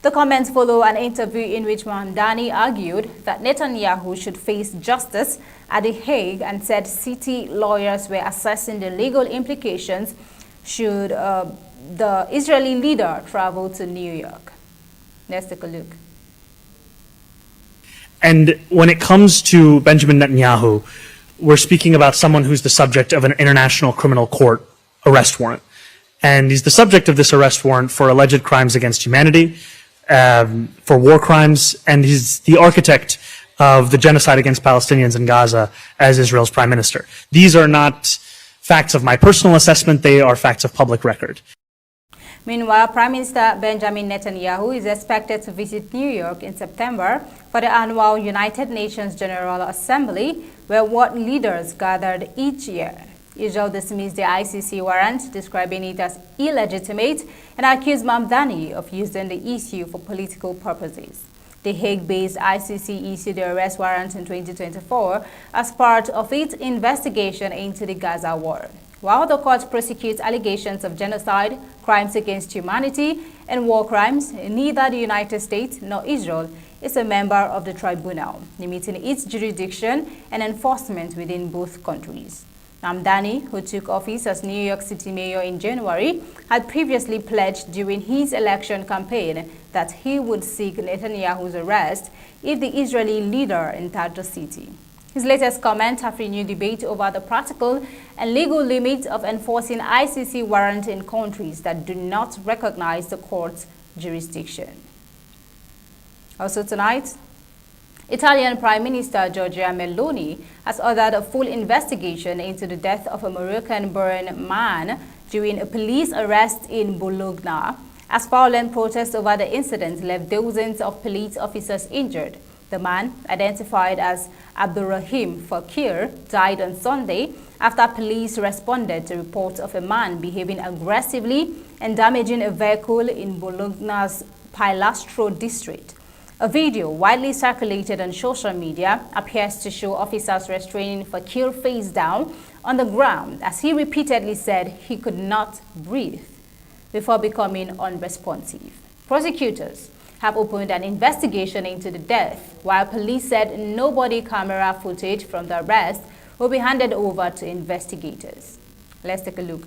The comments follow an interview in which Mamdani argued that Netanyahu should face justice at The Hague and said city lawyers were assessing the legal implications should the Israeli leader travel to New York. Let's take a look. And when it comes to Benjamin Netanyahu, we're speaking about someone who's the subject of an international criminal court arrest warrant. And he's the subject of this arrest warrant for alleged crimes against humanity, for war crimes, and he's the architect of the genocide against Palestinians in Gaza as Israel's prime minister. These are not facts of my personal assessment, they are facts of public record. Meanwhile, Prime Minister Benjamin Netanyahu is expected to visit New York in September for the annual United Nations General Assembly, where world leaders gathered each year. Israel dismissed the ICC warrant, describing it as illegitimate, and accused Mamdani of using the issue for political purposes. The Hague-based ICC issued the arrest warrant in 2024 as part of its investigation into the Gaza war. While the court prosecutes allegations of genocide, crimes against humanity, and war crimes, neither the United States nor Israel is a member of the tribunal, limiting its jurisdiction and enforcement within both countries. Mamdani, who took office as New York City mayor in January, had previously pledged during his election campaign that he would seek Netanyahu's arrest if the Israeli leader entered the city. His latest comments have renewed debate over the practical and legal limits of enforcing ICC warrants in countries that do not recognize the court's jurisdiction. Also tonight, Italian Prime Minister Giorgia Meloni has ordered a full investigation into the death of a Moroccan-born man during a police arrest in Bologna, as violent protests over the incident left dozens of police officers injured. The man, identified as Abdurrahim Fakir, died on Sunday after police responded to reports of a man behaving aggressively and damaging a vehicle in Bologna's Pilastro district. A video widely circulated on social media appears to show officers restraining Fakir face down on the ground as he repeatedly said he could not breathe before becoming unresponsive. Prosecutors have opened an investigation into the death, while police said no body camera footage from the arrest will be handed over to investigators. Let's take a look.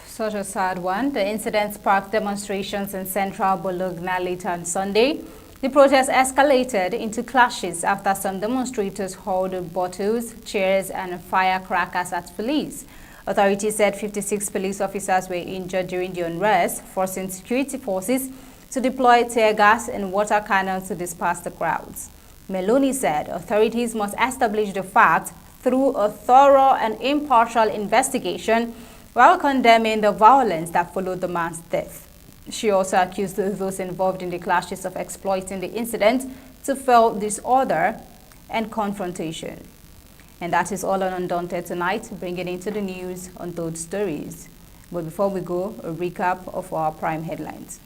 Such a sad one. The incident sparked demonstrations in central Bologna later on Sunday. The protest escalated into clashes after some demonstrators hurled bottles, chairs, and firecrackers at police. Authorities said 56 police officers were injured during the unrest, forcing security forces to deploy tear gas and water cannons to disperse the crowds. Meloni said authorities must establish the facts through a thorough and impartial investigation, while condemning the violence that followed the man's death. She also accused those involved in the clashes of exploiting the incident to fuel disorder and confrontation. And that is all on Undaunted tonight, bringing into the news untold stories. But before we go, a recap of our prime headlines.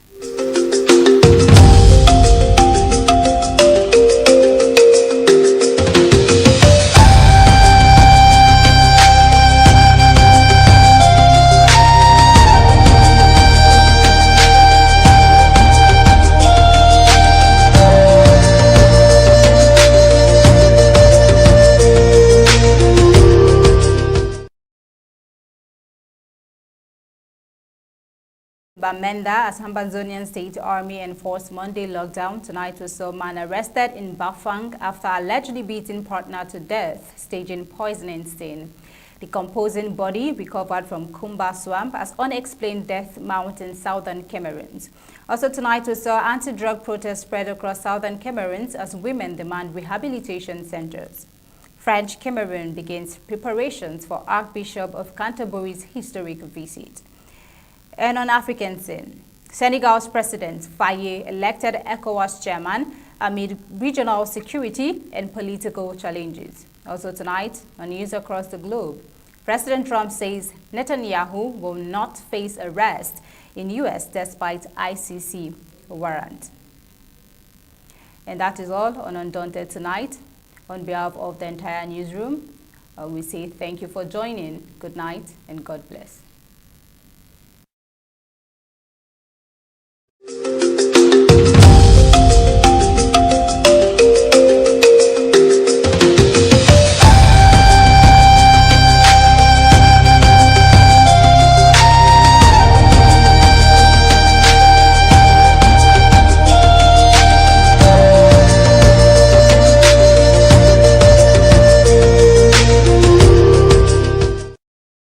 Bamenda, as Ambazonian State Army enforced Monday lockdown, tonight we saw a man arrested in Bafang after allegedly beating partner to death, staging poisoning sting. Decomposing body recovered from Kumba swamp as unexplained death mounts in southern Cameroons. Also tonight we saw anti-drug protests spread across southern Cameroons as women demand rehabilitation centers. French Cameroon begins preparations for Archbishop of Canterbury's historic visit. And on African scene, Senegal's President Faye elected ECOWAS chairman amid regional security and political challenges. Also tonight, on news across the globe, President Trump says Netanyahu will not face arrest in U.S. despite ICC warrant. And that is all on Undaunted tonight. On behalf of the entire newsroom, we say thank you for joining. Good night and God bless.